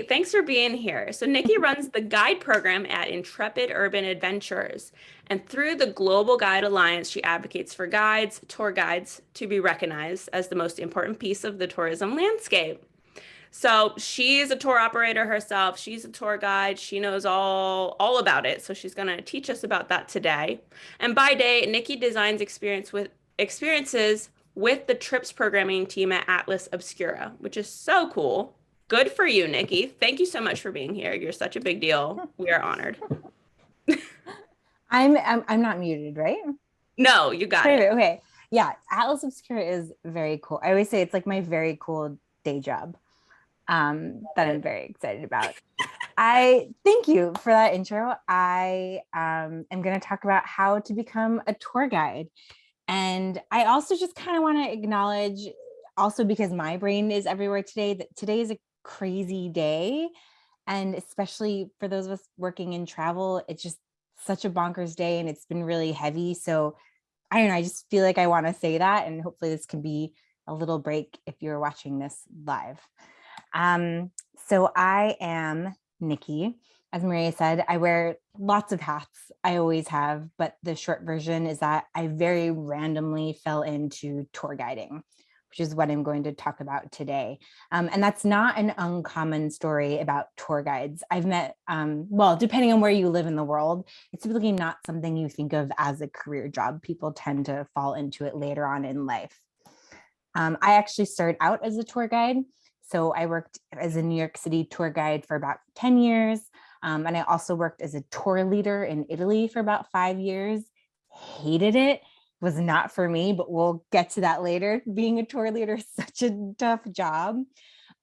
great. Thanks for being here. So Nikki runs the guide program at Intrepid Urban Adventures. And through the Global Guide Alliance, she advocates for guides, tour guides to be recognized as the most important piece of the tourism landscape. So she's a tour operator herself. She's a tour guide. She knows all about it. So she's going to teach us about that today. And by day, Nikki designs experiences with the trips programming team at Atlas Obscura, which is so cool. Good for you, Nikki. Thank you so much for being here. You're such a big deal. We are honored. I'm not muted, right? No, you got it. Perfect. Okay. Yeah, Atlas Obscura is very cool. I always say it's like my very cool day job that I'm very excited about. I thank you for that intro. I am going to talk about how to become a tour guide. And I also just kind of want to acknowledge, also because my brain is everywhere today, that today is a crazy day. And especially for those of us working in travel, it's just such a bonkers day and it's been really heavy. So I don't know, I just feel like I want to say that. And hopefully this can be a little break if you're watching this live. So I am Nikki. As Maria said, I wear lots of hats. I always have, but the short version is that I very randomly fell into tour guiding, which is what I'm going to talk about today. And that's not an uncommon story about tour guides. I've met, well, depending on where you live in the world, it's typically not something you think of as a career job. People tend to fall into it later on in life. I actually started out as a tour guide. So I worked as a New York City tour guide for about 10 years. And I also worked as a tour leader in Italy for about 5 years. Hated it. Was not for me, but we'll get to that later. Being a tour leader is such a tough job.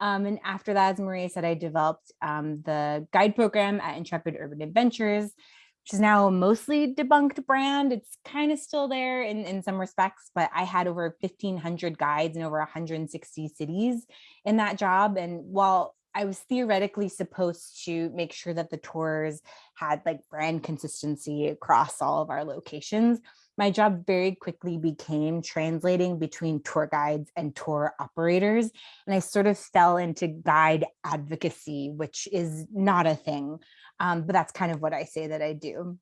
And after that, as Maria said, I developed the guide program at Intrepid Urban Adventures, which is now a mostly debunked brand. It's kind of still there in some respects, but I had over 1,500 guides in over 160 cities in that job. And while I was theoretically supposed to make sure that the tours had like brand consistency across all of our locations, my job very quickly became translating between tour guides and tour operators. And I sort of fell into guide advocacy, which is not a thing, but that's kind of what I say that I do.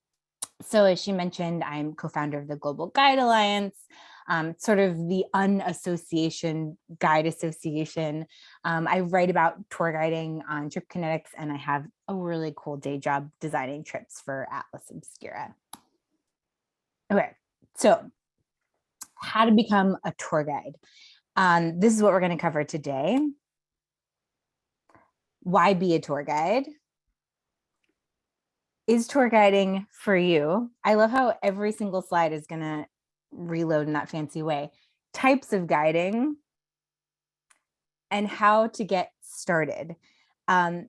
So as she mentioned, I'm co-founder of the Global Guide Alliance, sort of the unassociation guide association. I write about tour guiding on Trip Kinetics, and I have a really cool day job designing trips for Atlas Obscura. Okay, so how to become a tour guide. This is what we're going to cover today. Why be a tour guide? Is tour guiding for you? I love how every single slide is going to reload in that fancy way. Types of guiding and how to get started.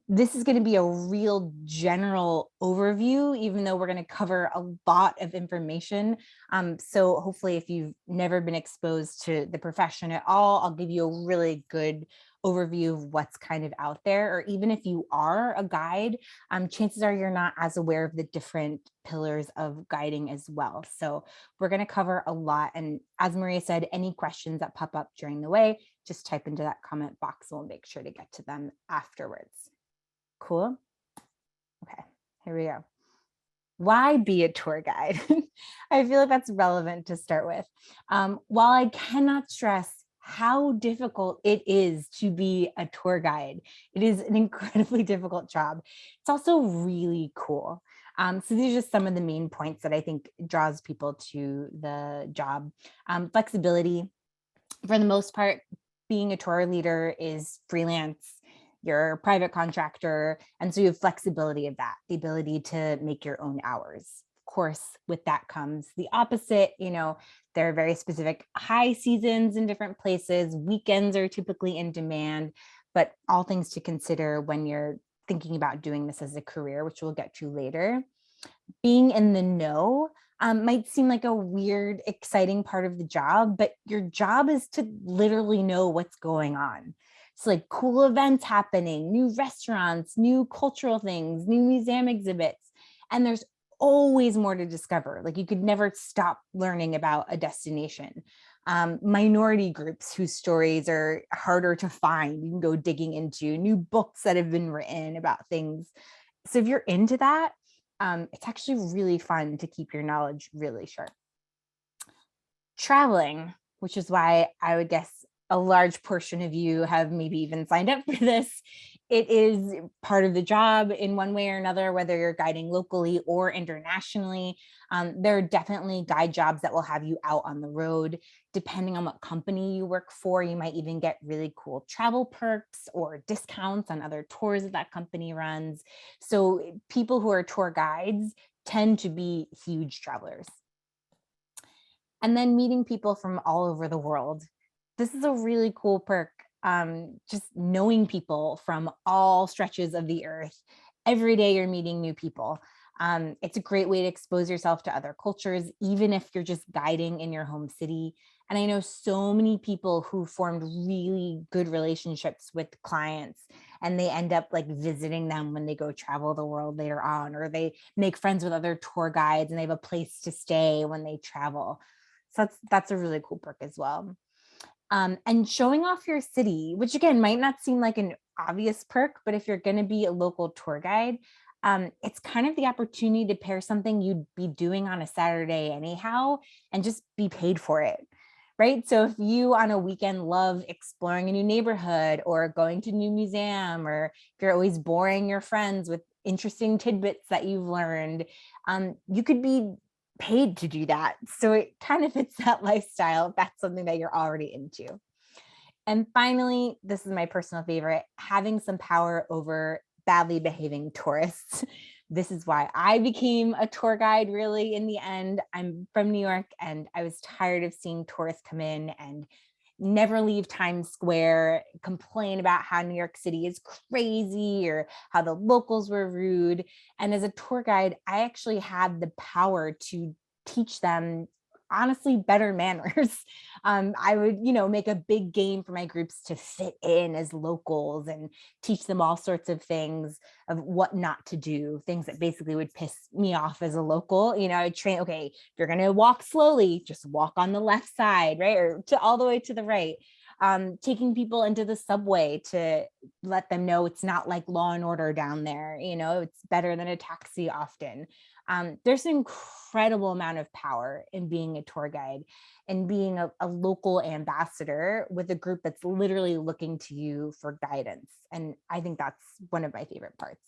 This is going to be a real general overview, even though we're going to cover a lot of information. So hopefully if you've never been exposed to the profession at all, I'll give you a really good overview of what's kind of out there. Or even if you are a guide, chances are you're not as aware of the different pillars of guiding as well. So we're going to cover a lot. And as Maria said, any questions that pop up during the way, just type into that comment box and we'll make sure to get to them afterwards. Cool. Okay, here we go. Why be a tour guide? I feel like that's relevant to start with. While I cannot stress how difficult it is to be a tour guide, it is an incredibly difficult job. It's also really cool. So these are just some of the main points that I think draws people to the job. Flexibility. For the most part, being a tour leader is freelance. You're a private contractor. And so you have flexibility of that, the ability to make your own hours. Of course, with that comes the opposite. You know, there are very specific high seasons in different places. Weekends are typically in demand, but all things to consider when you're thinking about doing this as a career, which we'll get to later. Being in the know might seem like a weird, exciting part of the job, but your job is to literally know what's going on. It's like cool events happening, new restaurants, new cultural things, new museum exhibits, and there's always more to discover. Like you could never stop learning about a destination. minority groups whose stories are harder to find. You can go digging into new books that have been written about things. So if you're into that, it's actually really fun to keep your knowledge really sharp. Traveling, which is why I would guess a large portion of you have maybe even signed up for this. It is part of the job in one way or another, whether you're guiding locally or internationally. There are definitely guide jobs that will have you out on the road. Depending on what company you work for, you might even get really cool travel perks or discounts on other tours that company runs. So people who are tour guides tend to be huge travelers. And then meeting people from all over the world. This is a really cool perk. Just knowing people from all stretches of the earth. Every day you're meeting new people. It's a great way to expose yourself to other cultures, even if you're just guiding in your home city. And I know so many people who formed really good relationships with clients, and they end up like visiting them when they go travel the world later on, or they make friends with other tour guides and they have a place to stay when they travel. So that's a really cool perk as well. And showing off your city, which again might not seem like an obvious perk, but if you're going to be a local tour guide, it's kind of the opportunity to pair something you'd be doing on a Saturday anyhow and just be paid for it. Right. So if you on a weekend love exploring a new neighborhood or going to a new museum, or if you're always boring your friends with interesting tidbits that you've learned, you could be paid to do that. So it kind of fits that lifestyle if that's something that you're already into. And finally, this is my personal favorite, having some power over badly behaving tourists. This is why I became a tour guide, really, in the end. I'm from New York, and I was tired of seeing tourists come in and never leave Times Square, complain about how New York City is crazy or how the locals were rude. And as a tour guide, I actually had the power to teach them honestly better manners. I would, make a big game for my groups to fit in as locals and teach them all sorts of things of what not to do, things that basically would piss me off as a local. I would train, okay, if you're going to walk slowly, just walk on the left side, right? Or to all the way to the right. Taking people into the subway to let them know it's not like Law and Order down there. It's better than a taxi often. There's an incredible amount of power in being a tour guide and being a local ambassador with a group that's literally looking to you for guidance. And I think that's one of my favorite parts.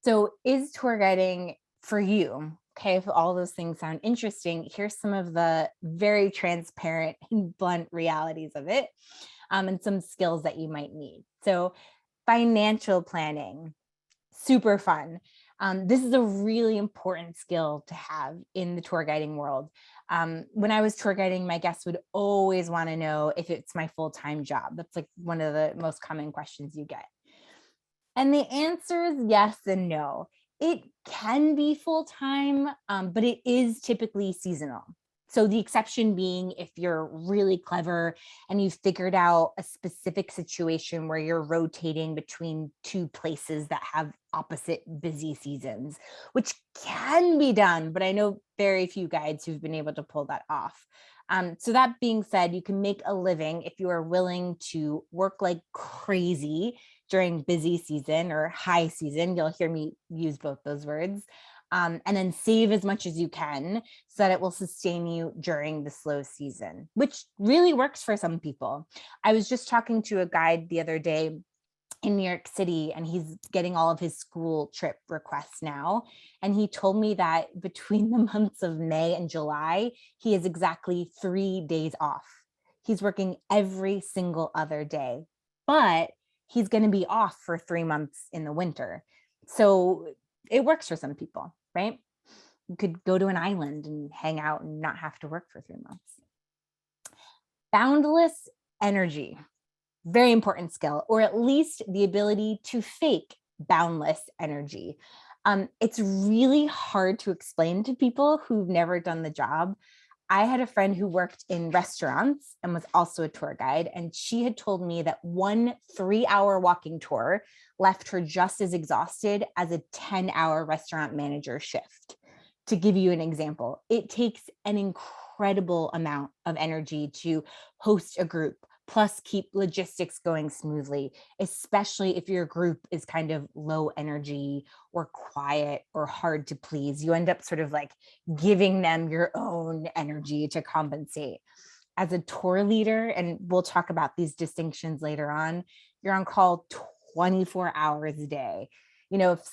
So is tour guiding for you? Okay, if all those things sound interesting, here's some of the very transparent and blunt realities of it, and some skills that you might need. So financial planning, super fun. This is a really important skill to have in the tour guiding world. When I was tour guiding, my guests would always want to know if it's my full-time job. That's like one of the most common questions you get. And the answer is yes and no. It can be full-time, but it is typically seasonal. So the exception being if you're really clever and you've figured out a specific situation where you're rotating between two places that have opposite busy seasons, which can be done, but I know very few guides who've been able to pull that off. So that being said, you can make a living if you are willing to work like crazy during busy season or high season. You'll hear me use both those words. And then save as much as you can so that it will sustain you during the slow season, which really works for some people. I was just talking to a guide the other day in New York City, and he's getting all of his school trip requests now. And he told me that between the months of May and July, he has exactly 3 days off. He's working every single other day, but he's going to be off for 3 months in the winter. So it works for some people, right? You could go to an island and hang out and not have to work for 3 months. Boundless energy. Very important skill, or at least the ability to fake boundless energy. It's really hard to explain to people who've never done the job. I had a friend who worked in restaurants and was also a tour guide, and she had told me that one 3-hour walking tour left her just as exhausted as a 10-hour restaurant manager shift. To give you an example, it takes an incredible incredible amount of energy to host a group, plus keep logistics going smoothly, especially if your group is kind of low energy or quiet or hard to please. You end up sort of like giving them your own energy to compensate. As a tour leader, and we'll talk about these distinctions later on, you're on call 24 hours a day. You know, if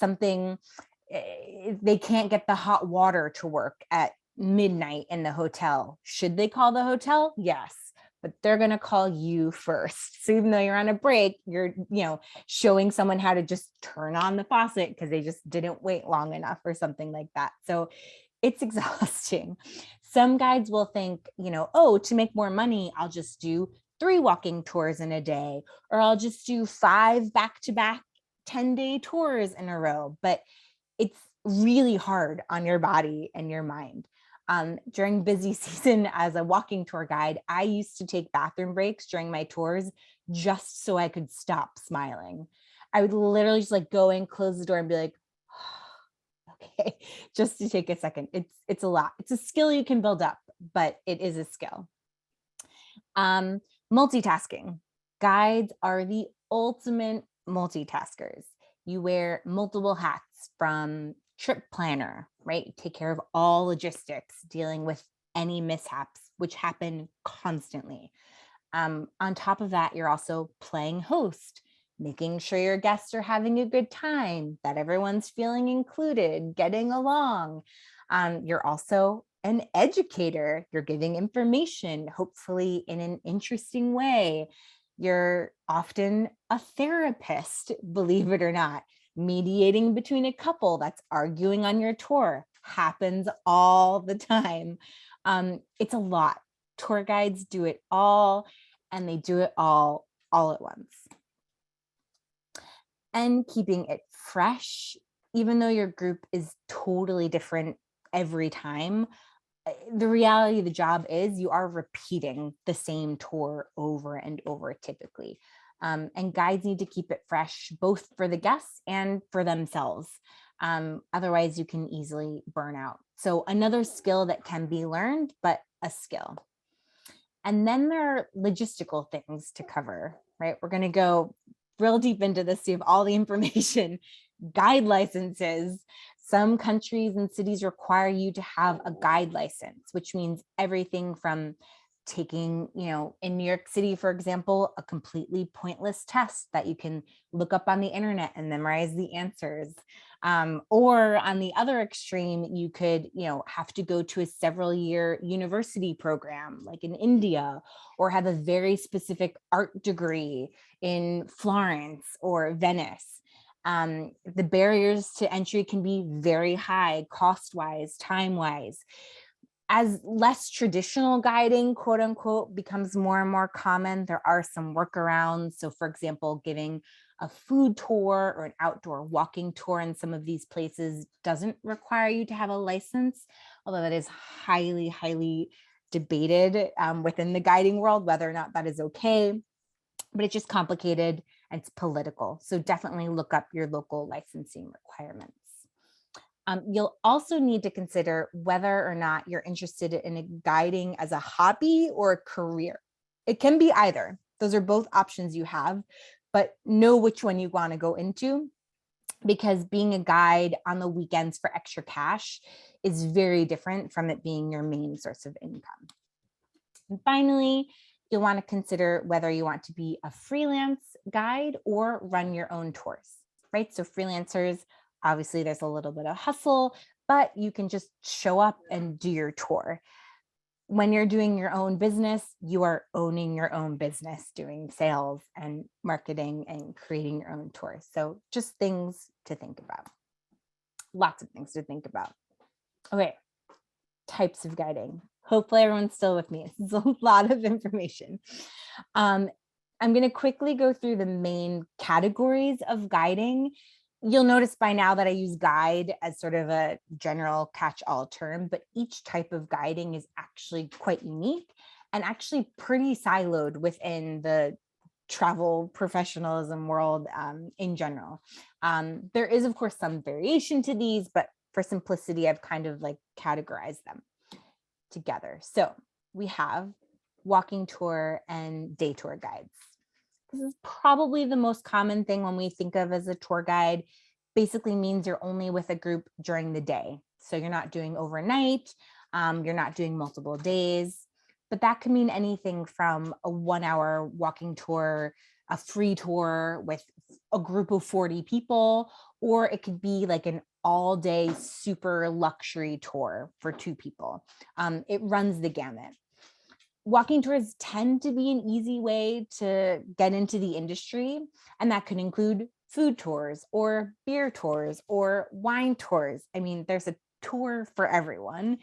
they can't get the hot water to work at midnight in the hotel, should they call the hotel? Yes, but they're going to call you first. So even though you're on a break, you're, showing someone how to just turn on the faucet because they just didn't wait long enough or something like that. So it's exhausting. Some guides will think, oh, to make more money, I'll just do 3 walking tours in a day, or I'll just do 5 back-to-back 10-day tours in a row. But it's really hard on your body and your mind. During busy season as a walking tour guide, I used to take bathroom breaks during my tours just so I could stop smiling. I would literally just like go in, close the door and be like, okay, just to take a second. It's a lot. It's a skill you can build up, but it is a skill. Multitasking. Guides are the ultimate multitaskers. You wear multiple hats, from trip planner, right? Take care of all logistics, dealing with any mishaps, which happen constantly. On top of that, you're also playing host, making sure your guests are having a good time, that everyone's feeling included, getting along. You're also an educator. You're giving information, hopefully in an interesting way. You're often a therapist, believe it or not, mediating between a couple that's arguing on your tour. Happens all the time. It's a lot. Tour guides do it all, and they do it all at once. And keeping it fresh, even though your group is totally different every time, the reality of the job is you are repeating the same tour over and over typically. And guides need to keep it fresh, both for the guests and for themselves. Otherwise, you can easily burn out. So another skill that can be learned, but a skill. And then there are logistical things to cover, right? We're going to go real deep into this so you have all the information. Guide licenses. Some countries and cities require you to have a guide license, which means everything from taking, in New York City, for example, a completely pointless test that you can look up on the internet and memorize the answers. Or on the other extreme, you could, have to go to a several-year university program like in India, or have a very specific art degree in Florence or Venice. The barriers to entry can be very high, cost-wise, time-wise. As less traditional guiding, quote unquote, becomes more and more common, there are some workarounds. So for example, giving a food tour or an outdoor walking tour in some of these places doesn't require you to have a license, although that is highly, highly debated within the guiding world, whether or not that is okay. But it's just complicated and it's political. So definitely look up your local licensing requirements. You'll also need to consider whether or not you're interested in guiding as a hobby or a career. It can be either. Those are both options you have, but know which one you want to go into, because being a guide on the weekends for extra cash is very different from it being your main source of income. And finally, you'll want to consider whether you want to be a freelance guide or run your own tours, right? So freelancers, obviously there's a little bit of hustle, but you can just show up and do your tour. When you're doing your own business, you are owning your own business, doing sales and marketing and creating your own tours. So just things to think about. Lots of things to think about. Okay, types of guiding. Hopefully everyone's still with me. This is a lot of information. I'm going to quickly go through the main categories of guiding. You'll notice by now that I use guide as sort of a general catch-all term, but each type of guiding is actually quite unique and actually pretty siloed within the travel professionalism world in general. There is, of course, some variation to these, but for simplicity, I've kind of like categorized them. together. So we have walking tour and day tour guides. This is probably the most common thing when we think of as a tour guide. Basically means you're only with a group during the day. So you're not doing overnight, you're not doing multiple days, but that can mean anything from a 1 hour walking tour, a free tour with a group of 40 people, or it could be like an all day super luxury tour for 2 people. It runs the gamut. Walking tours tend to be an easy way to get into the industry, and that could include food tours or beer tours or wine tours. I mean, there's a tour for everyone,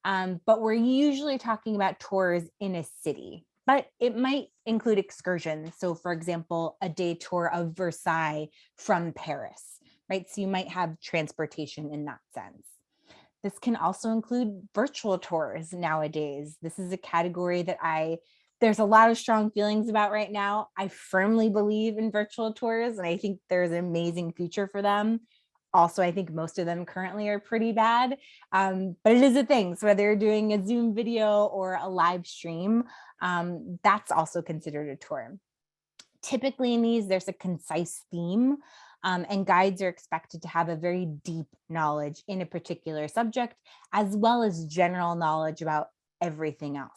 but we're usually talking about tours in a city, but it might include excursions. So for example, a day tour of Versailles from Paris, right? So you might have transportation in that sense. This can also include virtual tours nowadays. This is a category that there's a lot of strong feelings about right now. I firmly believe in virtual tours, and I think there's an amazing future for them. Also, I think most of them currently are pretty bad, but it is a thing. So whether you're doing a Zoom video or a live stream, that's also considered a tour. Typically in these, there's a concise theme, and guides are expected to have a very deep knowledge in a particular subject, as well as general knowledge about everything else.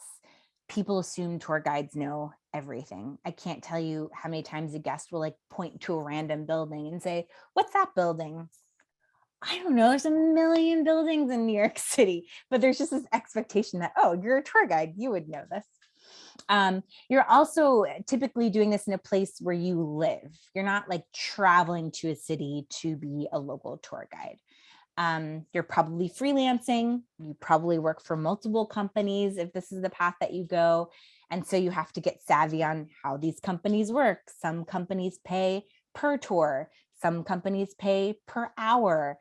People assume tour guides know everything. I can't tell you how many times a guest will like point to a random building and say, "What's that building?" I don't know, there's a million buildings in New York City, but there's just this expectation that, oh, you're a tour guide, you would know this. You're also typically doing this in a place where you live. You're not like traveling to a city to be a local tour guide. You're probably freelancing. You probably work for multiple companies if this is the path that you go. And so you have to get savvy on how these companies work. Some companies pay per tour. Some companies pay per hour.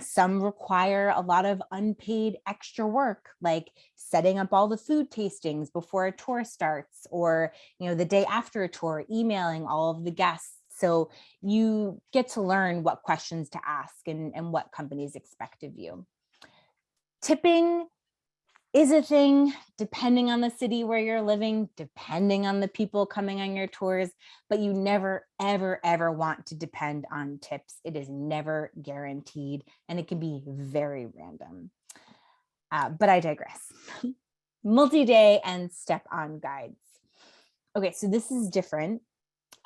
Some require a lot of unpaid extra work, like setting up all the food tastings before a tour starts, or the day after a tour, emailing all of the guests. So you get to learn what questions to ask and what companies expect of you. Tipping is a thing depending on the city where you're living, depending on the people coming on your tours, but you never, ever, ever want to depend on tips. It is never guaranteed, and it can be very random. But I digress. Multi-day and step-on guides. Okay, so this is different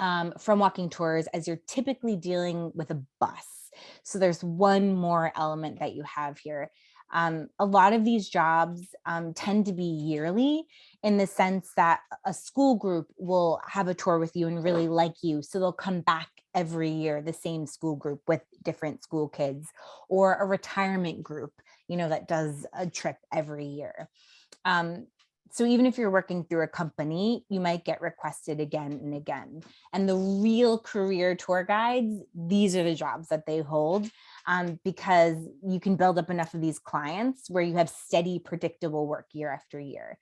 from walking tours, as you're typically dealing with a bus. So there's one more element that you have here. A lot of these jobs tend to be yearly, in the sense that a school group will have a tour with you and really like you. So they'll come back every year, the same school group with different school kids, or a retirement group, that does a trip every year. So even if you're working through a company, you might get requested again and again. And the real career tour guides, these are the jobs that they hold, because you can build up enough of these clients where you have steady, predictable work year after year.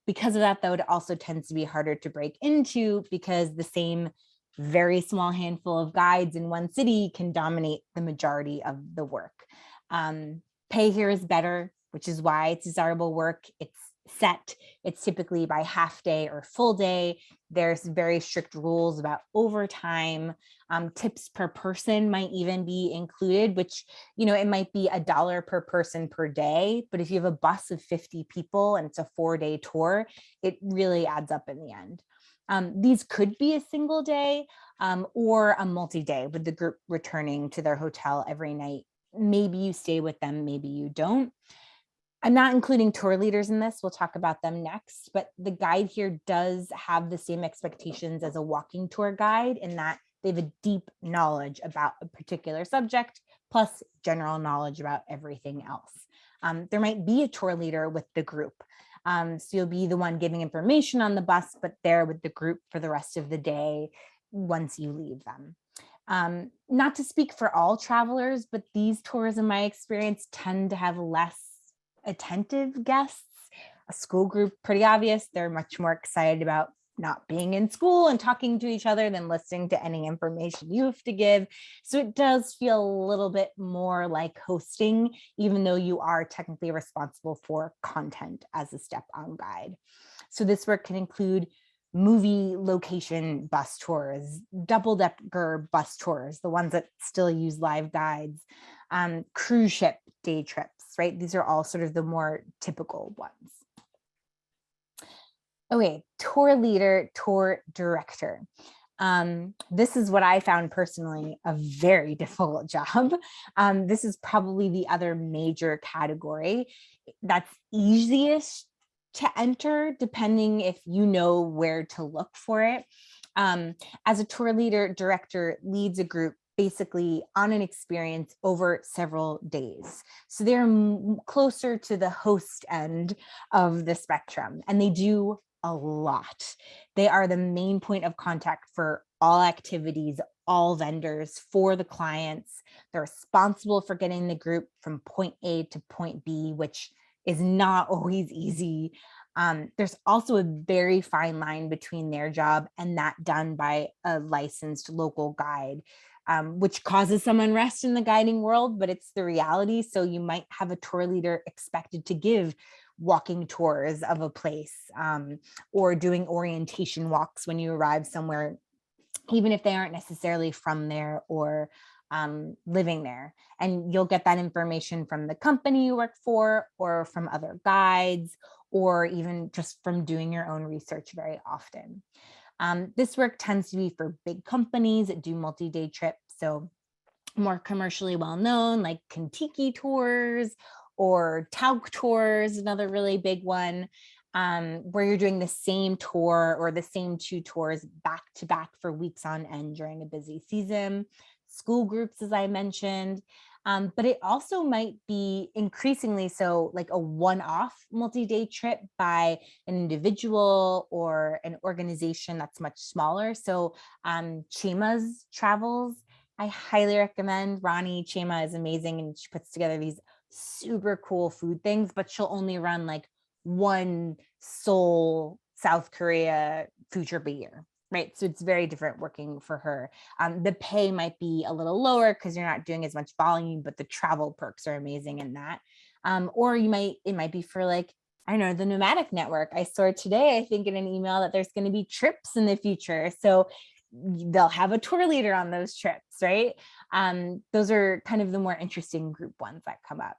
Because of that, though, it also tends to be harder to break into, because the same very small handful of guides in one city can dominate the majority of the work. Pay here is better, which is why it's desirable work. It's set. It's typically by half day or full day. There's very strict rules about overtime. Tips per person might even be included, which, it might be $1 per person per day. But if you have a bus of 50 people and it's a 4-day tour, it really adds up in the end. These could be a single day or a multi-day, with the group returning to their hotel every night. Maybe you stay with them, maybe you don't. I'm not including tour leaders in this. We'll talk about them next, but the guide here does have the same expectations as a walking tour guide, in that they have a deep knowledge about a particular subject, plus general knowledge about everything else. There might be a tour leader with the group. So you'll be the one giving information on the bus, but there with the group for the rest of the day once you leave them. Not to speak for all travelers, but these tours, in my experience, tend to have less attentive guests. A school group, pretty obvious. They're much more excited about not being in school and talking to each other than listening to any information you have to give. So it does feel a little bit more like hosting, even though you are technically responsible for content as a step on guide. So this work can include movie location bus tours, double-decker bus tours, the ones that still use live guides, cruise ship day trips, right? These are all sort of the more typical ones. Okay, tour leader, tour director. This is what I found personally a very difficult job. This is probably the other major category that's easiest to enter, depending if you know where to look for it. As a tour leader, director leads a group basically on an experience over several days. So they're closer to the host end of the spectrum, and they do a lot. They are the main point of contact for all activities, all vendors, for the clients. They're responsible for getting the group from point A to point B, which is not always easy. There's also a very fine line between their job and that done by a licensed local guide, which causes some unrest in the guiding world, but it's the reality. So you might have a tour leader expected to give walking tours of a place, or doing orientation walks when you arrive somewhere, even if they aren't necessarily from there or living there. And you'll get that information from the company you work for, or from other guides, or even just from doing your own research very often. This work tends to be for big companies that do multi-day trips. So more commercially well-known, like Kentucky Tours or Tauk Tours, another really big one, where you're doing the same tour or the same two tours back to back for weeks on end during a busy season. School groups, as I mentioned, but it also might be increasingly so like a one-off multi-day trip by an individual or an organization that's much smaller. So Chema's Travels, I highly recommend. Ronnie Chema is amazing, and she puts together these super cool food things, but she'll only run like one Seoul, South Korea food trip a year, right? So it's very different working for her. The pay might be a little lower because you're not doing as much volume, but the travel perks are amazing in that. Or it might be for like, I don't know, the Nomadic network. I saw today, I think in an email, that there's going to be trips in the future. So they'll have a tour leader on those trips, right? Those are kind of the more interesting group ones that come up.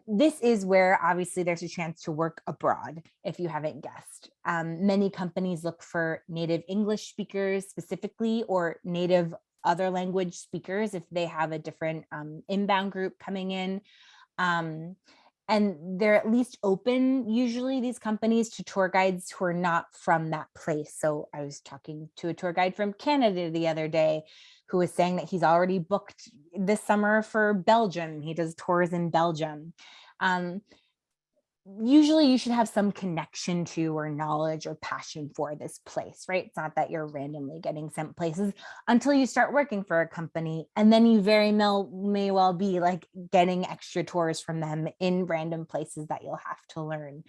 This is where obviously there's a chance to work abroad, if you haven't guessed. Many companies look for native English speakers specifically, or native other language speakers if they have a different inbound group coming in. And they're at least open, usually, these companies, to tour guides who are not from that place. So I was talking to a tour guide from Canada the other day who was saying that he's already booked this summer for Belgium. He does tours in Belgium. Usually you should have some connection to or knowledge or passion for this place, right? It's not that you're randomly getting sent places until you start working for a company, and then you may well be like getting extra tours from them in random places that you'll have to learn.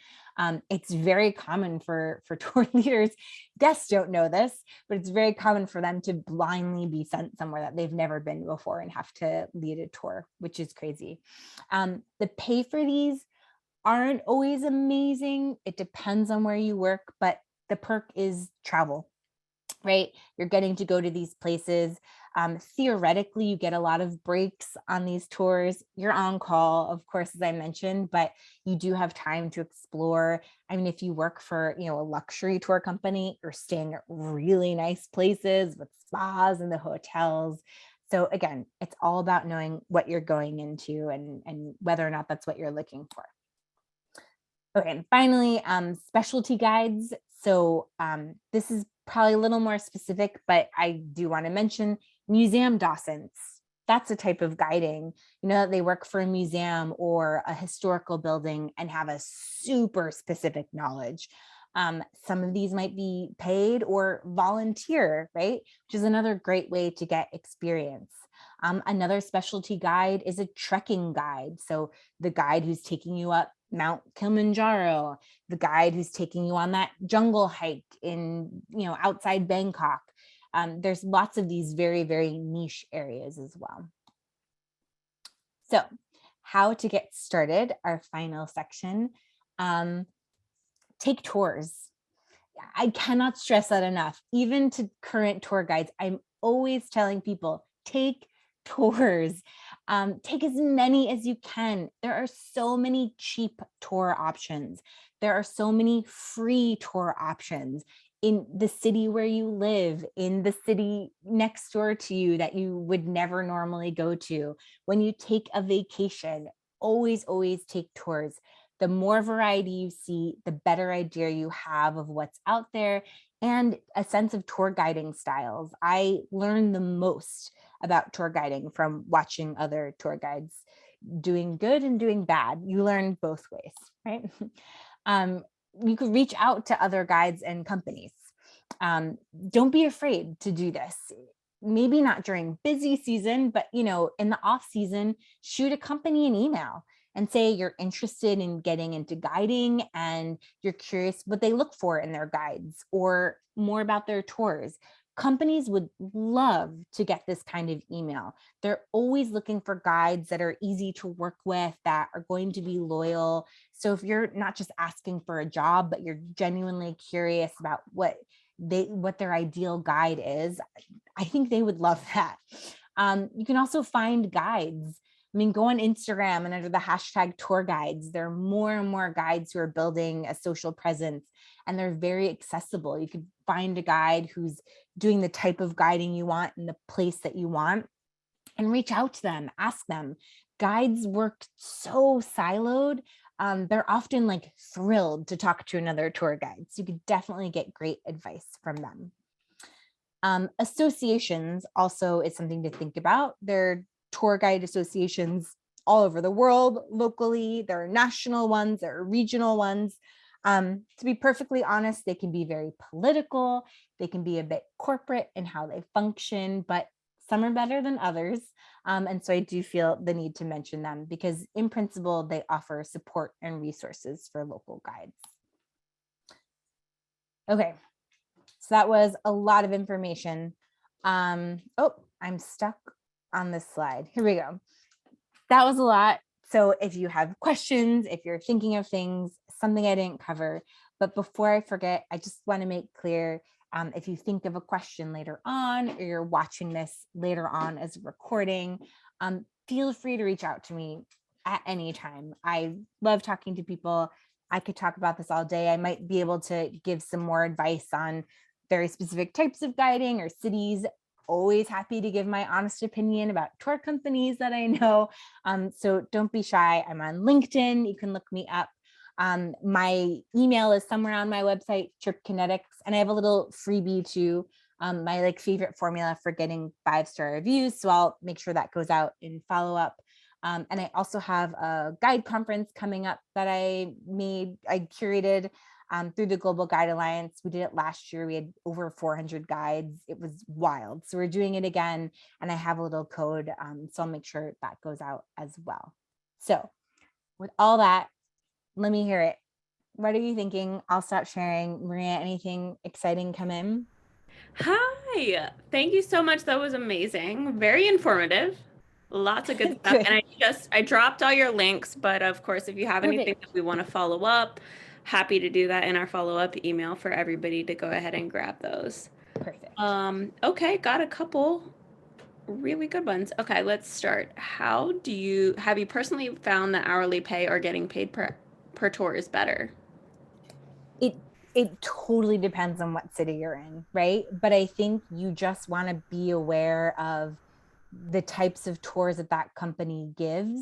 It's very common for tour leaders, guests don't know this, but it's very common for them to blindly be sent somewhere that they've never been before and have to lead a tour, which is crazy. The pay for these aren't always amazing. It depends on where you work, but the perk is travel, right? You're getting to go to these places. Theoretically, you get a lot of breaks on these tours. You're on call, of course, as I mentioned, but you do have time to explore. I mean, if you work for, a luxury tour company, you're staying at really nice places with spas and the hotels. So again, it's all about knowing what you're going into and whether or not that's what you're looking for. Okay, and finally, specialty guides. So this is probably a little more specific, but I do want to mention museum docents. That's a type of guiding. They work for a museum or a historical building and have a super specific knowledge. Some of these might be paid or volunteer, right? Which is another great way to get experience. Another specialty guide is a trekking guide. So the guide who's taking you up Mount Kilimanjaro, the guide who's taking you on that jungle hike in, outside Bangkok. There's lots of these very, very niche areas as well. So how to get started, our final section. Take tours. I cannot stress that enough. Even to current tour guides, I'm always telling people, take tours. Take as many as you can. There are so many cheap tour options. There are so many free tour options in the city where you live, in the city next door to you that you would never normally go to. When you take a vacation, always, always take tours. The more variety you see, the better idea you have of what's out there and a sense of tour guiding styles. I learned the most about tour guiding from watching other tour guides doing good and doing bad. You learn both ways, right? You could reach out to other guides and companies. Don't be afraid to do this. Maybe not during busy season, but in the off season, shoot a company an email and say you're interested in getting into guiding and you're curious what they look for in their guides or more about their tours. Companies would love to get this kind of email. They're always looking for guides that are easy to work with, that are going to be loyal. So if you're not just asking for a job, but you're genuinely curious about what their ideal guide is, I think they would love that. You can also find guides. I mean, go on Instagram and under the hashtag tour guides, there are more and more guides who are building a social presence and they're very accessible. You could find a guide who's doing the type of guiding you want in the place that you want and reach out to them, ask them. Guides work so siloed. They're often like thrilled to talk to another tour guide. So you could definitely get great advice from them. Associations also is something to think about. There are tour guide associations all over the world, locally. There are national ones, there are regional ones. To be perfectly honest, they can be very political. They can be a bit corporate in how they function, but some are better than others. And so I do feel the need to mention them because in principle, they offer support and resources for local guides. Okay, so that was a lot of information. Oh, I'm stuck on this slide. Here we go. That was a lot. So if you have questions, if you're thinking of things, something I didn't cover, but before I forget, I just want to make clear, if you think of a question later on, or you're watching this later on as a recording, feel free to reach out to me at any time. I love talking to people. I could talk about this all day. I might be able to give some more advice on very specific types of guiding or cities. Always happy to give my honest opinion about tour companies that I know. So don't be shy. I'm on LinkedIn. You can look me up. My email is somewhere on my website, Trip Kinetics, and I have a little freebie too, my favorite formula for getting 5-star reviews. So I'll make sure that goes out in follow up. And I also have a guide conference coming up that I curated through the Global Guide Alliance. We did it last year. We had over 400 guides. It was wild. So we're doing it again. And I have a little code. So I'll make sure that goes out as well. So with all that, let me hear it. What are you thinking? I'll stop sharing. Maria, anything exciting come in? Hi, thank you so much. That was amazing. Very informative. Lots of good stuff. Good. And I dropped all your links, but of course, if you have anything Perfect. that we want to follow up, happy to do that in our follow-up email for everybody to go ahead and grab those. Perfect. Okay, got a couple really good ones. Okay, let's start. Have you personally found that hourly pay or getting paid per tour is better? It totally depends on what city you're in, right? But I think you just want to be aware of the types of tours that that company gives.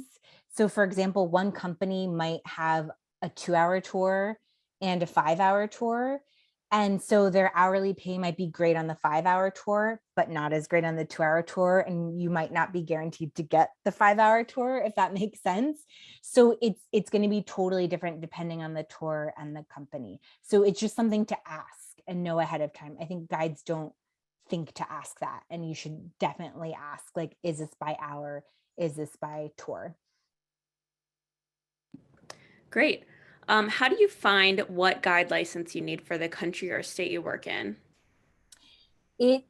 So for example, one company might have a 2-hour tour and a 5-hour tour. And so their hourly pay might be great on the 5-hour tour, but not as great on the 2-hour tour. And you might not be guaranteed to get the 5-hour tour, if that makes sense. So it's going to be totally different depending on the tour and the company. So it's just something to ask and know ahead of time. I think guides don't think to ask that. And you should definitely ask, is this by hour? Is this by tour? Great. How do you find what guide license you need for the country or state you work in? It,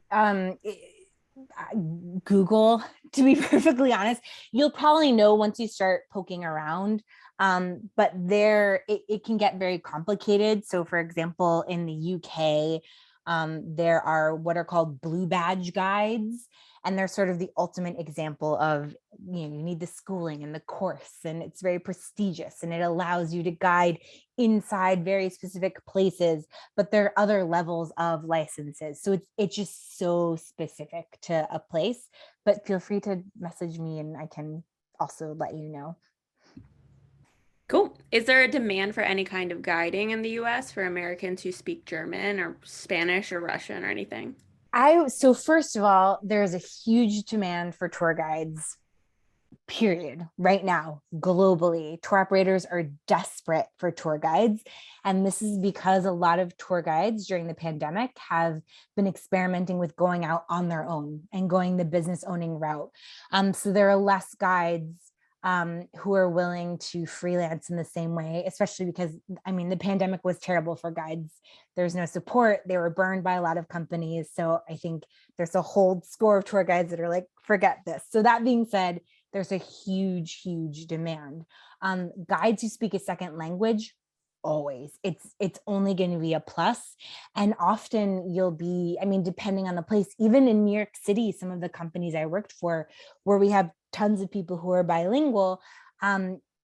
Google, to be perfectly honest, you'll probably know once you start poking around. But it can get very complicated. So, for example, in the UK, there are what are called blue badge guides, and they're sort of the ultimate example of, you need the schooling and the course, and it's very prestigious, and it allows you to guide inside very specific places. But there are other levels of licenses, so it's just so specific to a place. But feel free to message me and I can also let you know. Cool. Is there a demand for any kind of guiding in the US for Americans who speak German or Spanish or Russian or anything? So first of all, there's a huge demand for tour guides, period, right now, globally. Tour operators are desperate for tour guides. And this is because a lot of tour guides during the pandemic have been experimenting with going out on their own and going the business owning route. So there are less guides who are willing to freelance in the same way, especially because, I mean, the pandemic was terrible for guides. There's no support. They were burned by a lot of companies. So I think there's a whole score of tour guides that are like, forget this. So that being said, there's a huge, huge demand. Guides who speak a second language, always. It's only going to be a plus. And often you'll be, I mean, depending on the place, even in New York City, some of the companies I worked for, where we have tons of people who are bilingual,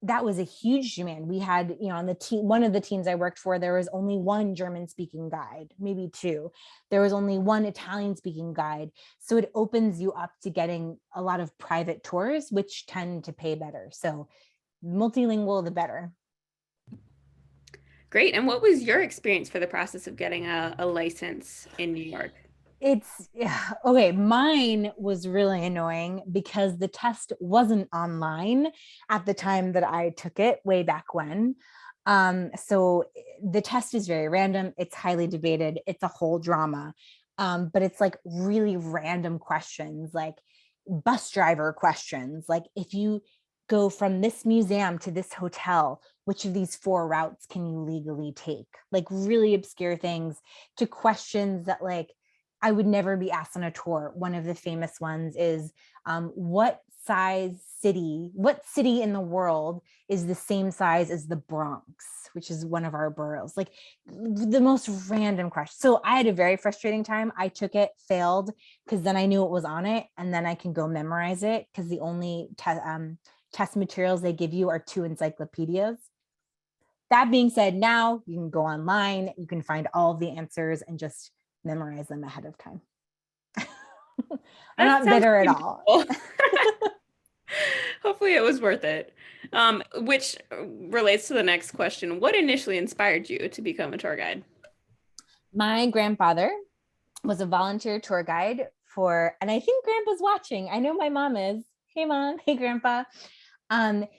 that was a huge demand. We had, on the team, one of the teams I worked for, there was only one German speaking guide, maybe two. There was only one Italian speaking guide. So it opens you up to getting a lot of private tours, which tend to pay better. So multilingual, the better. Great. And what was your experience for the process of getting a license in New York? It's okay. Mine was really annoying because the test wasn't online at the time that I took it way back when. So the test is very random. It's highly debated. It's a whole drama. But it's like really random questions, like bus driver questions. Like, if you go from this museum to this hotel, which of these four routes can you legally take? Like really obscure things, to questions that like I would never be asked on a tour. One of the famous ones is what city in the world is the same size as the Bronx, which is one of our boroughs? Like the most random question. So I had a very frustrating time. I took it, failed, because then I knew it was on it, and then I can go memorize it, because the only test materials they give you are two encyclopedias. That being said, now you can go online, you can find all of the answers and just memorize them ahead of time. I'm That not sounds bitter at pretty all. cool. Hopefully it was worth it. Which relates to the next question. What initially inspired you to become a tour guide? My grandfather was a volunteer tour guide for, and I think Grandpa's watching. I know my mom is. Hey, Mom. Hey, Grandpa.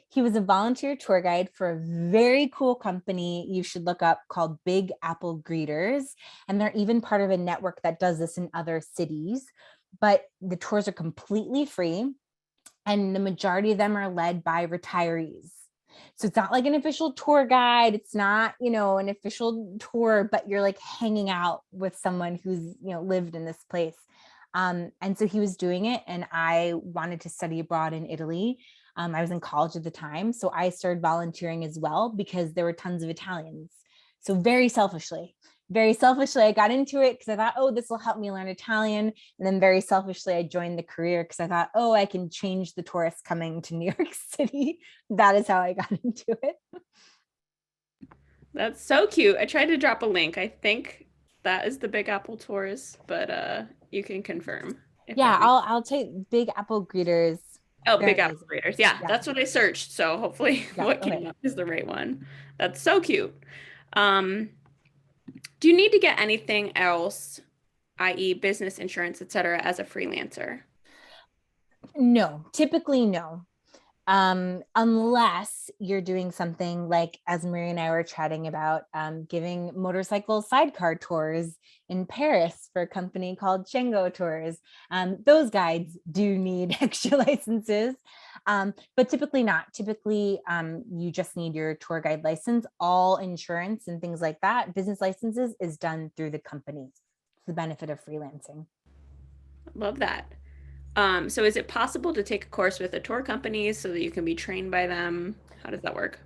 He was a volunteer tour guide for a very cool company you should look up, called Big Apple Greeters. And they're even part of a network that does this in other cities. But the tours are completely free, and the majority of them are led by retirees. So it's not like an official tour guide. It's not, an official tour, but you're like hanging out with someone who's, lived in this place. And so he was doing it, and I wanted to study abroad in Italy. I was in college at the time, so I started volunteering as well because there were tons of Italians. So very selfishly, I got into it because I thought, oh, this will help me learn Italian. And then very selfishly, I joined the career because I thought, oh, I can change the tourists coming to New York City. That is how I got into it. That's so cute. I tried to drop a link. I think that is the Big Apple Tours, but you can confirm if Yeah, that makes. I'll take Big Apple Greeters. Oh, They're Big Apple amazing. Readers. Yeah, Yeah. that's what I searched. So hopefully Yeah. what Okay. came up is the right one. That's so cute. Um, do you need to get anything else, i.e. business insurance, etc., as a freelancer? No, typically no. Unless you're doing something like, as Marie and I were chatting about, giving motorcycle sidecar tours in Paris for a company called Chengo Tours. Those guides do need extra licenses. But typically not. Typically, you just need your tour guide license. All insurance and things like that, business licenses, is done through the company. It's the benefit of freelancing. Love that. So is it possible to take a course with a tour company so that you can be trained by them? How does that work?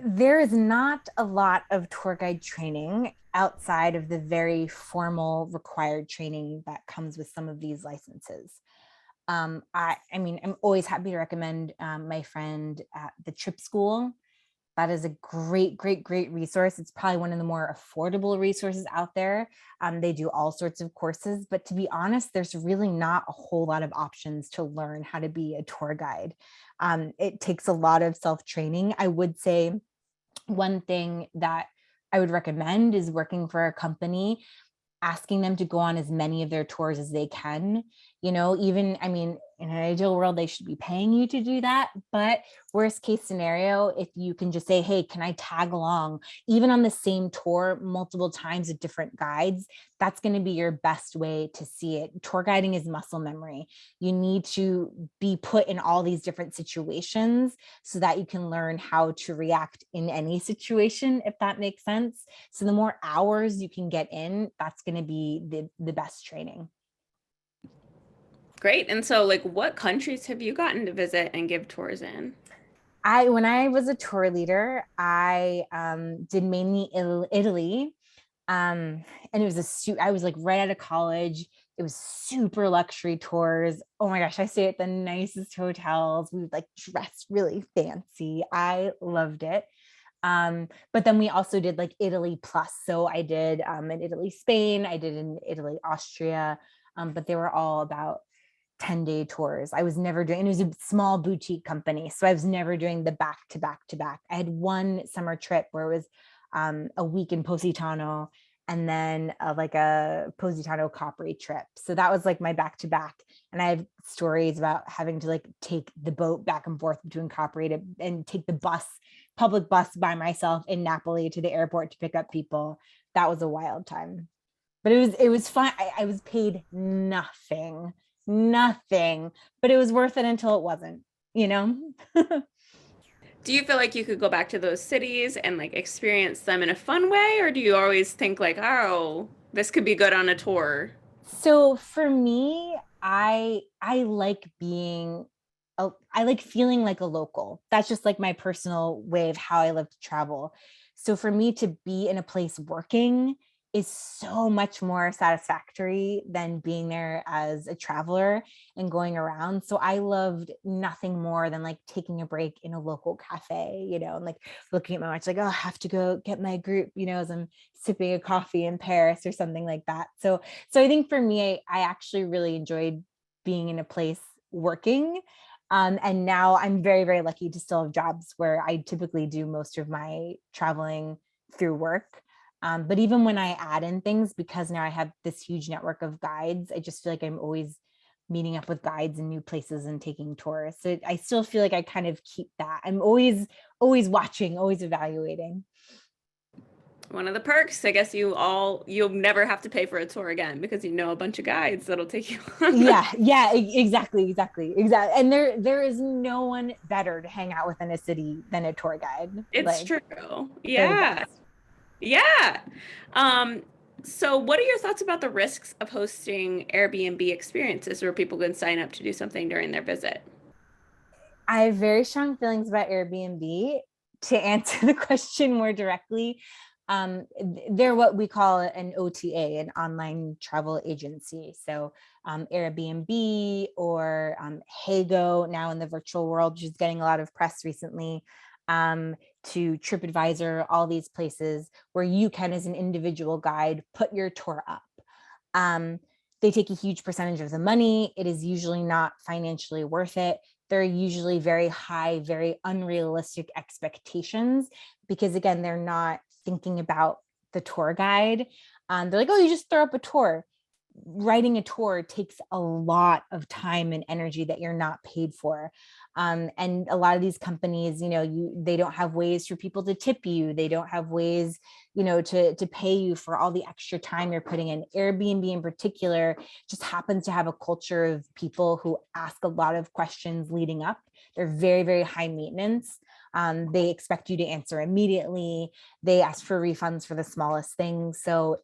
There is not a lot of tour guide training outside of the very formal required training that comes with some of these licenses. I mean, I'm always happy to recommend my friend at the Trip School. That is a great, great, great resource. It's probably one of the more affordable resources out there. They do all sorts of courses, but to be honest, there's really not a whole lot of options to learn how to be a tour guide. It takes a lot of self-training. I would say one thing that I would recommend is working for a company, asking them to go on as many of their tours as they can. Even, I mean, in an ideal world, they should be paying you to do that. But worst case scenario, if you can just say, hey, can I tag along, even on the same tour multiple times with different guides, that's going to be your best way to see it. Tour guiding is muscle memory. You need to be put in all these different situations so that you can learn how to react in any situation, if that makes sense. So the more hours you can get in, that's going to be the best training. Great. And so, like, what countries have you gotten to visit and give tours in? When I was a tour leader, I did mainly Italy. And it was I was like right out of college. It was super luxury tours. Oh my gosh, I stayed at the nicest hotels. We would like dress really fancy. I loved it. But then we also did like Italy plus. So I did in Italy, Spain, I did in Italy, Austria. But they were all about 10-day tours. I was never doing, and it was a small boutique company. So I was never doing the back to back to back. I had one summer trip where it was a week in Positano and then like a Positano Capri trip. So that was like my back to back. And I have stories about having to like take the boat back and forth between Capri and take the public bus by myself in Napoli to the airport to pick up people. That was a wild time. But it was fun. I was paid nothing, but it was worth it until it wasn't, you know? Do you feel like you could go back to those cities and like experience them in a fun way, or do you always think like, oh, this could be good on a tour? So for me, I like being I like feeling like a local. That's just like my personal way of how I love to travel. So for me to be in a place working is so much more satisfactory than being there as a traveler and going around. So I loved nothing more than like taking a break in a local cafe, and like looking at my watch, like, oh, I have to go get my group, as I'm sipping a coffee in Paris or something like that. So I think for me, I actually really enjoyed being in a place working. And now I'm very, very lucky to still have jobs where I typically do most of my traveling through work. But even when I add in things, because now I have this huge network of guides, I just feel like I'm always meeting up with guides in new places and taking tours. So I still feel like I kind of keep that. I'm always watching, always evaluating. One of the perks, I guess you'll never have to pay for a tour again because you know a bunch of guides that'll take you on. Yeah, exactly. And there is no one better to hang out with in a city than a tour guide. It's Like, true. they're the Yeah. best. Yeah. Um, so what are your thoughts about the risks of hosting Airbnb experiences where people can sign up to do something during their visit? I have very strong feelings about Airbnb. To answer the question more directly, they're what we call an OTA, an online travel agency. So Airbnb or Hago now in the virtual world, which is getting a lot of press recently, to TripAdvisor, all these places where you can, as an individual guide, put your tour up. They take a huge percentage of the money. It is usually not financially worth it. They're usually very high, very unrealistic expectations because, again, they're not thinking about the tour guide. They're like, oh, you just throw up a tour. writing a tour takes a lot of time and energy that you're not paid for. And a lot of these companies, they don't have ways for people to tip you. They don't have ways, to pay you for all the extra time you're putting in. Airbnb in particular just happens to have a culture of people who ask a lot of questions leading up. They're very, very high maintenance. They expect you to answer immediately. They ask for refunds for the smallest things. So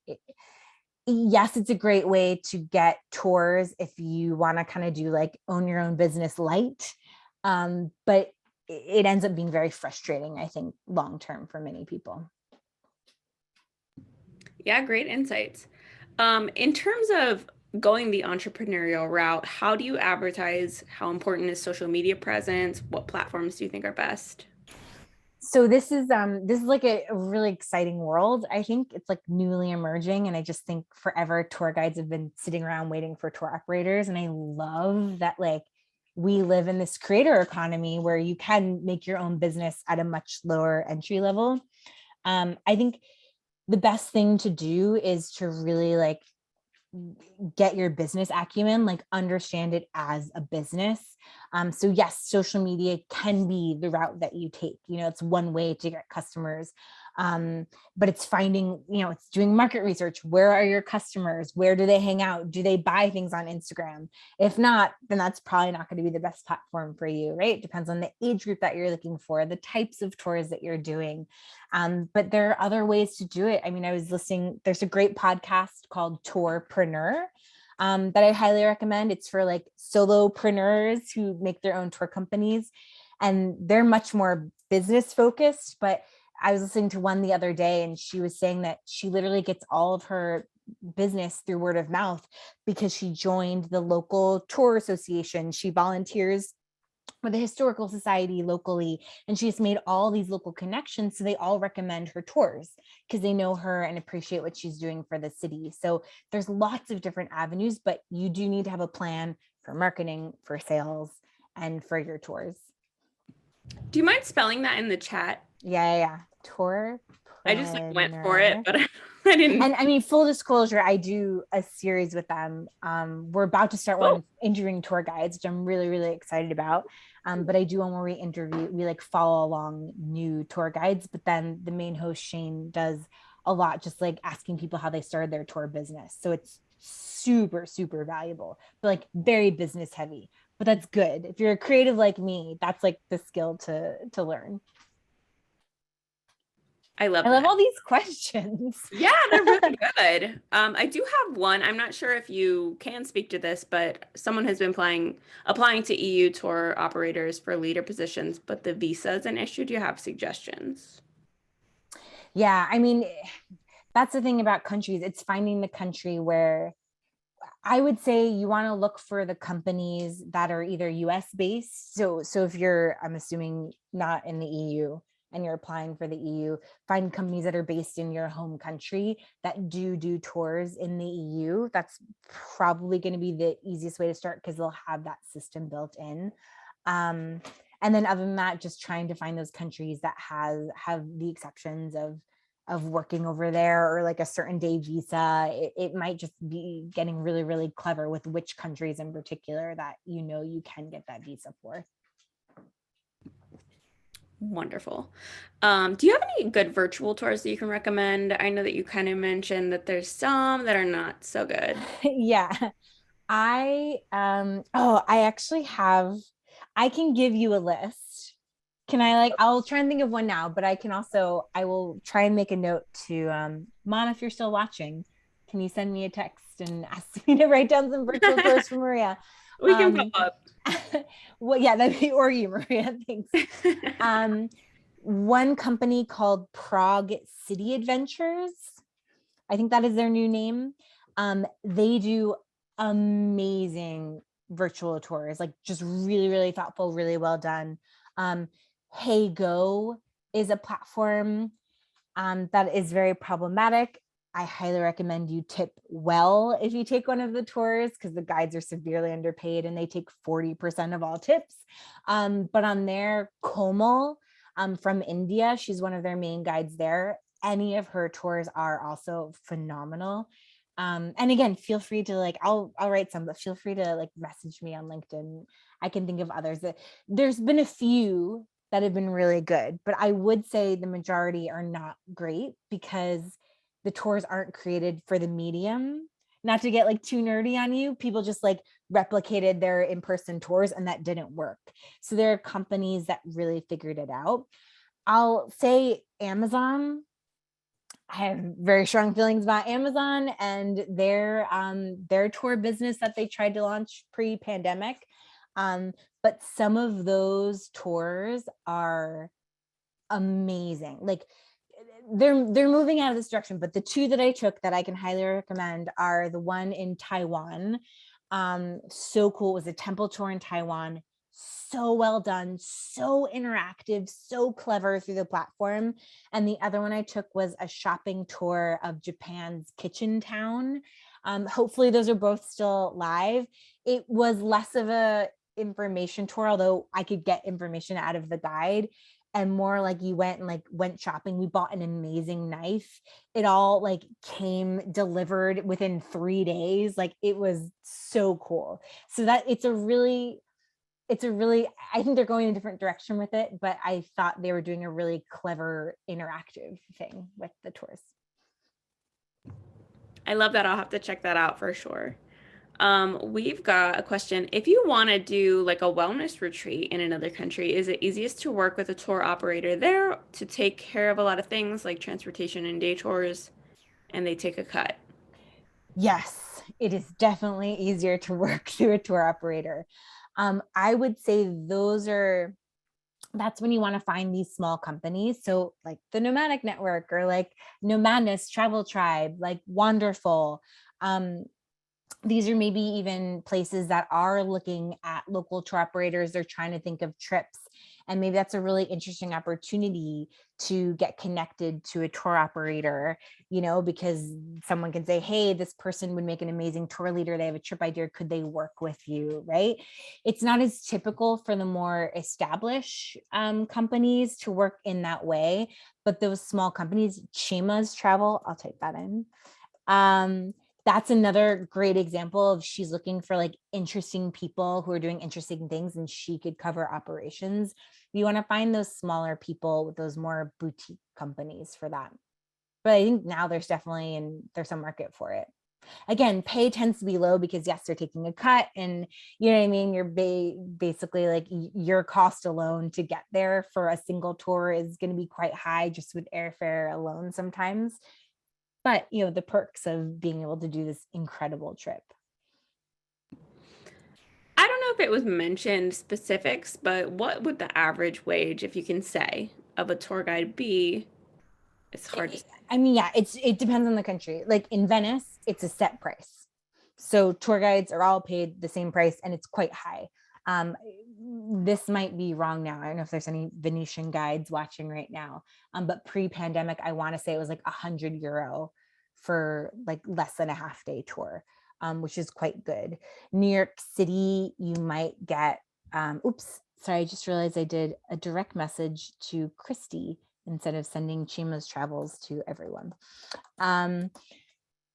yes, it's a great way to get tours if you want to kind of do like own your own business light. But it ends up being very frustrating, I think, long term for many people. Yeah, great insights. In terms of going the entrepreneurial route, how do you advertise? How important is social media presence? What platforms do you think are best? So this is like a really exciting world. I think it's like newly emerging, and I just think forever tour guides have been sitting around waiting for tour operators, and I love that like we live in this creator economy where you can make your own business at a much lower entry level. I think the best thing to do is to really like get your business acumen, like understand it as a business. So yes, social media can be the route that you take. It's one way to get customers. But it's finding, it's doing market research. Where are your customers? Where do they hang out? Do they buy things on Instagram? If not, then that's probably not going to be the best platform for you, right? It depends on the age group that you're looking for, the types of tours that you're doing. But there are other ways to do it. I mean, I was listening, there's a great podcast called Tourpreneur that I highly recommend. It's for like solopreneurs who make their own tour companies, and they're much more business focused. But I was listening to one the other day, and she was saying that she literally gets all of her business through word of mouth because she joined the local tour association. She volunteers with the historical society locally, and she's made all these local connections, so they all recommend her tours because they know her and appreciate what she's doing for the city. So there's lots of different avenues, but you do need to have a plan for marketing, for sales, and for your tours. Do you mind spelling that in the chat? Yeah. Tourpreneur. I just like went for it, but I didn't. And I mean, full disclosure, I do a series with them. We're about to start one interviewing tour guides, which I'm really, really excited about. But I do one where we like follow along new tour guides, but then the main host, Shane, does a lot just like asking people how they started their tour business. So it's super, super valuable, but like very business heavy. But that's good. If you're a creative like me, that's like the skill to learn. I love I love that. all these questions. Yeah, they're really good. I do have one. I'm not sure if you can speak to this, but someone has been applying to EU tour operators for leader positions, but the visa is an issue. Do you have suggestions? Yeah, I mean, that's the thing about countries. It's finding the country where I would say you want to look for the companies that are either US based. So if you're, I'm assuming, not in the EU and you're applying for the EU, find companies that are based in your home country that do tours in the EU. That's probably going to be the easiest way to start because they'll have that system built in. And then other than that, just trying to find those countries that have the exceptions of working over there or like a certain day visa. It might just be getting really, really clever with which countries in particular that you can get that visa for. Wonderful. Do you have any good virtual tours that you can recommend? I know that you kind of mentioned that there's some that are not so good. Yeah. I actually have, I can give you a list. I'll try and think of one now, but I will try and make a note to, Mom, if you're still watching, can you send me a text and ask me to write down some virtual tours for Maria? We can follow up. Well, yeah, that'd be, or you, Maria, thanks. One company called Prague City Adventures. I think that is their new name. They do amazing virtual tours, like just really, really thoughtful, really well done. Hey Go is a platform that is very problematic. I highly recommend you tip well if you take one of the tours because the guides are severely underpaid and they take 40% of all tips. But on their Komal from India, she's one of their main guides there. Any of her tours are also phenomenal. And again, feel free to like, I'll write some, but feel free to like message me on LinkedIn. I can think of others that there's been a few that have been really good, but I would say the majority are not great because the tours aren't created for the medium. Not to get like too nerdy on you, people just like replicated their in-person tours and that didn't work. So there are companies that really figured it out. I'll say Amazon. I have very strong feelings about Amazon and their tour business that they tried to launch pre-pandemic. But some of those tours are amazing. Like they're moving out of this direction, but the two that I took that I can highly recommend are the one in Taiwan. So cool. It was a temple tour in Taiwan. So well done, so interactive, so clever through the platform. And the other one I took was a shopping tour of Japan's kitchen town. Hopefully those are both still live. It was less of a information tour, although I could get information out of the guide, and more like you went shopping. We bought an amazing knife. It all like came delivered within 3 days. Like it was so cool. So that it's a really, I think they're going in a different direction with it, but I thought they were doing a really clever interactive thing with the tours. I love that. I'll have to check that out for sure. We've got a question. If you want to do like a wellness retreat in another country, is it easiest to work with a tour operator there to take care of a lot of things like transportation and day tours, and they take a cut? Yes, it is definitely easier to work through a tour operator. I would say that's when you want to find these small companies. So like the Nomadic Network or like Nomadness Travel Tribe, like Wonderful. These are maybe even places that are looking at local tour operators. They're trying to think of trips. And maybe that's a really interesting opportunity to get connected to a tour operator, because someone can say, hey, this person would make an amazing tour leader. They have a trip idea. Could they work with you? Right. It's not as typical for the more established companies to work in that way. But those small companies, Chima's Travel, I'll type that in. That's another great example of she's looking for like interesting people who are doing interesting things and she could cover operations. You want to find those smaller people with those more boutique companies for that. But I think now there's a market for it. Again, pay tends to be low because yes, they're taking a cut and you know what I mean? You're basically like your cost alone to get there for a single tour is going to be quite high just with airfare alone sometimes. But the perks of being able to do this incredible trip. I don't know if it was mentioned specifics, but what would the average wage, if you can say, of a tour guide be? It's hard to say. I mean, yeah, it depends on the country. Like in Venice, it's a set price. So tour guides are all paid the same price and it's quite high. This might be wrong now. I don't know if there's any Venetian guides watching right now. But pre-pandemic, I want to say it was like €100 for like less than a half day tour, which is quite good. New York City, you might get, oops, sorry, I just realized I did a direct message to Christy instead of sending Chima's travels to everyone.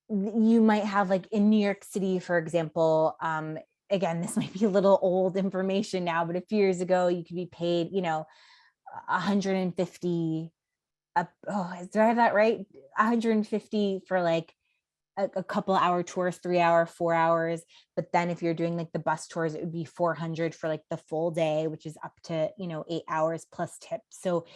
You might have like in New York City, for example, again, this might be a little old information now, but a few years ago, you could be paid, 150. Do I have that right? 150 for like a couple hour tours, 3 hour, 4 hours. But then if you're doing like the bus tours, it would be 400 for like the full day, which is up to, 8 hours plus tips. So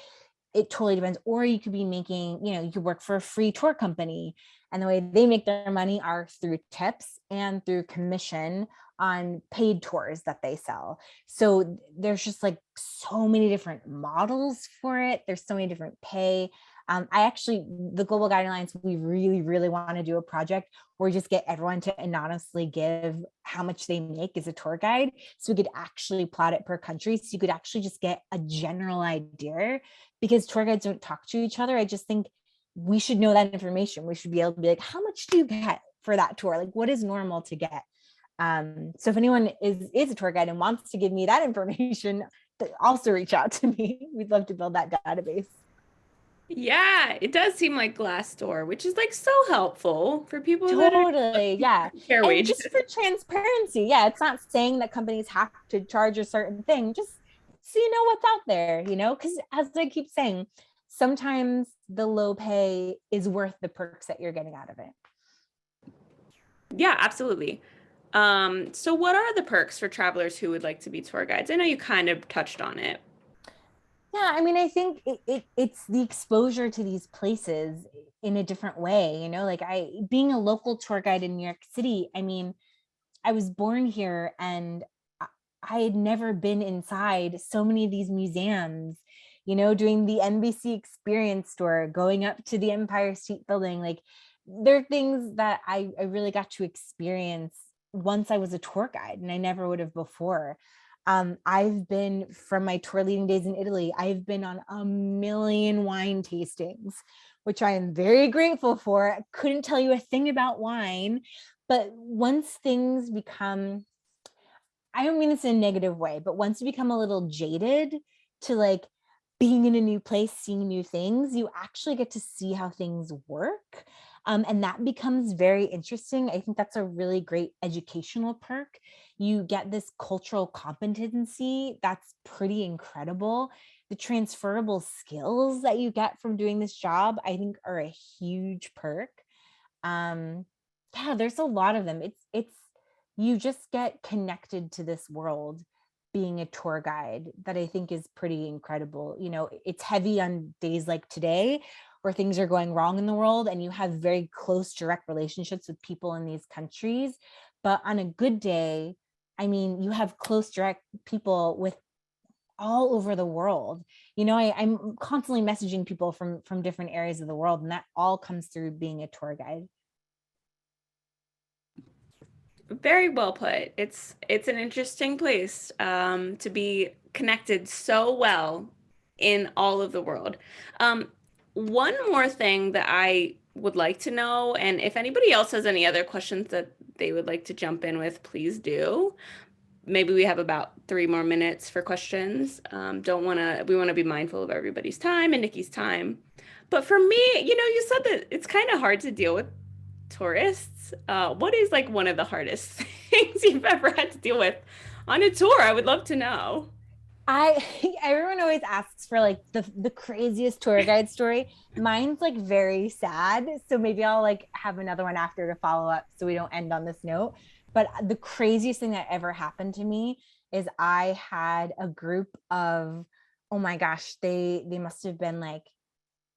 it totally depends. Or you could be making, you could work for a free tour company and the way they make their money are through tips and through commission on paid tours that they sell. So there's just like so many different models for it. There's so many different pay. The Global Guidelines, we really, really want to do a project where we just get everyone to anonymously give how much they make as a tour guide. So we could actually plot it per country. So you could actually just get a general idea, because tour guides don't talk to each other. I just think we should know that information. We should be able to be like, how much do you get for that tour? Like what is normal to get? So if anyone is a tour guide and wants to give me that information, also reach out to me. We'd love to build that database. Yeah, it does seem like Glassdoor, which is like so helpful for people that are Totally. Yeah. share And wages. just for transparency, yeah, it's not saying that companies have to charge a certain thing, just so you know what's out there, because as I keep saying, sometimes the low pay is worth the perks that you're getting out of it. Yeah, absolutely. So what are the perks for travelers who would like to be tour guides? I know you kind of touched on it. Yeah, I mean, I think it's the exposure to these places in a different way, like I being a local tour guide in New York City, I mean, I was born here and I had never been inside so many of these museums, doing the NBC experience tour, going up to the Empire State Building. Like there are things that I really got to experience once I was a tour guide and I never would have before. I've been from my tour leading days in Italy, I've been on a million wine tastings, which I am very grateful for. I couldn't tell you a thing about wine, but once things become, I don't mean this in a negative way, but once you become a little jaded to like being in a new place, seeing new things, you actually get to see how things work. And that becomes very interesting. I think that's a really great educational perk. You get this cultural competency that's pretty incredible. The transferable skills that you get from doing this job, I think, are a huge perk. um yeah, there's a lot of them. It's you just get connected to this world being a tour guide that I think is pretty incredible. It's heavy on days like today where things are going wrong in the world and you have very close direct relationships with people in these countries, but on a good day, I mean, you have close direct people with all over the world. I'm constantly messaging people from different areas of the world, and that all comes through being a tour guide. Very well put. It's an interesting place to be connected so well in all of the world. Um, One more thing that I would like to know, and if anybody else has any other questions that they would like to jump in with, please do. Maybe we have about 3 more minutes for questions. We want to be mindful of everybody's time and Nikki's time. But for me, you said that it's kind of hard to deal with tourists. What is like one of the hardest things you've ever had to deal with on a tour? I would love to know. I Everyone always asks for like the craziest tour guide story. Mine's like very sad, so maybe I'll like have another one after to follow up so we don't end on this note. But the craziest thing that ever happened to me is I had a group of, oh my gosh, they must have been like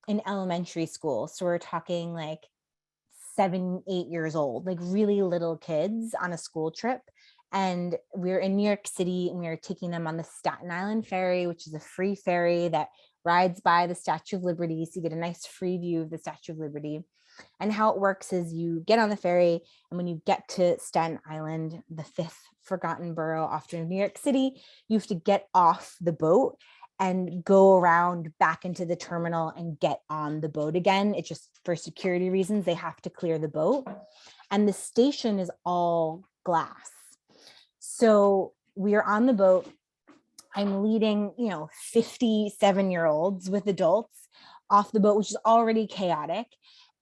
in elementary school. So we're talking like 7, 8 years old, like really little kids on a school trip. And we were in New York City and we were taking them on the Staten Island ferry, which is a free ferry that rides by the Statue of Liberty. So you get a nice free view of the Statue of Liberty. And how it works is you get on the ferry, and when you get to Staten Island, the fifth forgotten borough after New York City, you have to get off the boat and go around back into the terminal and get on the boat again. It's just for security reasons, they have to clear the boat. And the station is all glass. So we are on the boat. I'm leading, 57-year-olds with adults off the boat, which is already chaotic.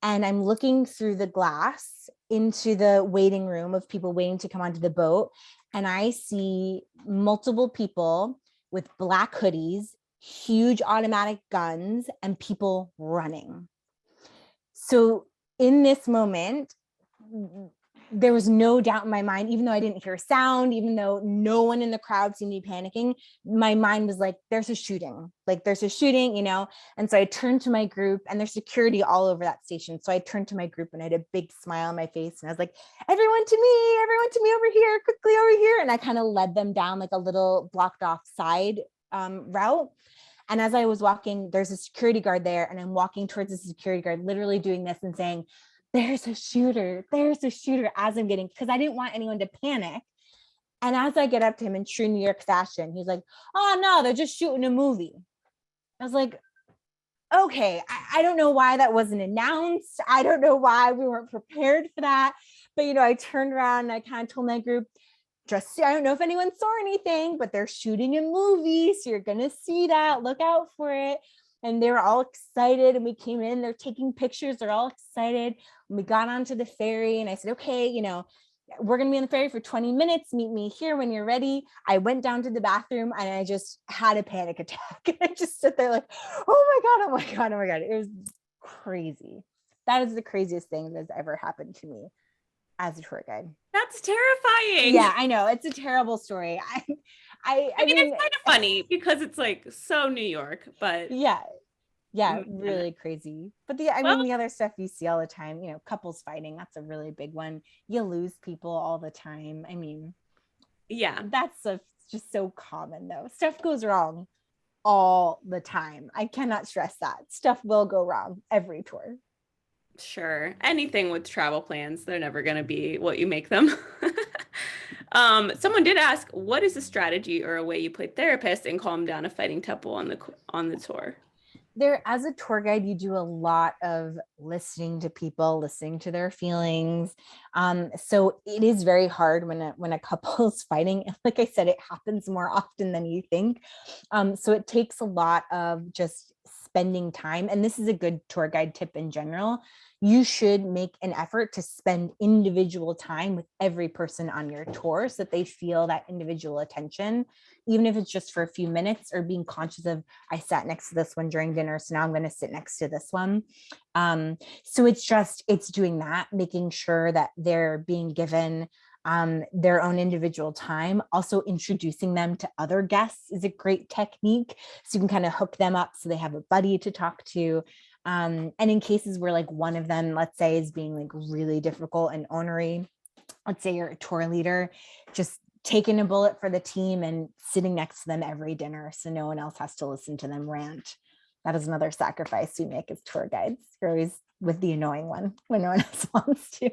And I'm looking through the glass into the waiting room of people waiting to come onto the boat. And I see multiple people with black hoodies, huge automatic guns, and people running. So in this moment, there was no doubt in my mind, even though I didn't hear sound, even though no one in the crowd seemed to be panicking, my mind was like, there's a shooting, And so I turned to my group, and there's security all over that station. So I turned to my group and I had a big smile on my face. And I was like, everyone to me over here, quickly over here. And I kind of led them down like a little blocked off side route. And as I was walking, there's a security guard there, and I'm walking towards the security guard, literally doing this and saying, there's a shooter, as I'm getting, because I didn't want anyone to panic. And as I get up to him in true New York fashion, he's like, oh no, they're just shooting a movie. I was like, okay, I don't know why that wasn't announced. I don't know why we weren't prepared for that. But, I turned around and I kind of told my group, I don't know if anyone saw anything, but they're shooting a movie. So you're going to see that. Look out for it. And they were all excited, and we came in, they're taking pictures, they're all excited. And we got onto the ferry, and I said, okay, we're going to be on the ferry for 20 minutes. Meet me here when you're ready. I went down to the bathroom and I just had a panic attack. I just sit there like, oh my God, oh my God, oh my God. It was crazy. That is the craziest thing that has ever happened to me as a tour guide. That's terrifying. Yeah, I know. It's a terrible story. I mean, it's kind of funny because it's like so New York, but yeah, really crazy. But the other stuff you see all the time, couples fighting, that's a really big one. You lose people all the time. I mean, yeah, that's just so common though. Stuff goes wrong all the time. I cannot stress that. Stuff will go wrong every tour. Sure. Anything with travel plans, they're never going to be what you make them. Someone did ask, what is a strategy or a way you play therapist and calm down a fighting couple on the tour? As a tour guide, you do a lot of listening to people, listening to their feelings. So it is very hard when a couple is fighting. Like I said, it happens more often than you think. So it takes a lot of just spending time. And this is a good tour guide tip in general. You should make an effort to spend individual time with every person on your tour so that they feel that individual attention, even if it's just for a few minutes, or being conscious of, I sat next to this one during dinner, so now I'm going to sit next to this one. So it's doing that, making sure that they're being given their own individual time. Also, introducing them to other guests is a great technique. So you can kind of hook them up so they have a buddy to talk to. And in cases where like one of them, let's say, is being like really difficult and ornery, let's say you're a tour leader, just taking a bullet for the team and sitting next to them every dinner so no one else has to listen to them rant. That is another sacrifice we make as tour guides. You're always with the annoying one when no one else wants to.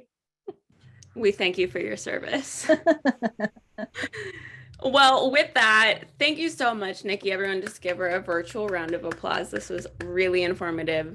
We thank you for your service. Well, with that, thank you so much, Nikki. Everyone just give her a virtual round of applause. This was really informative.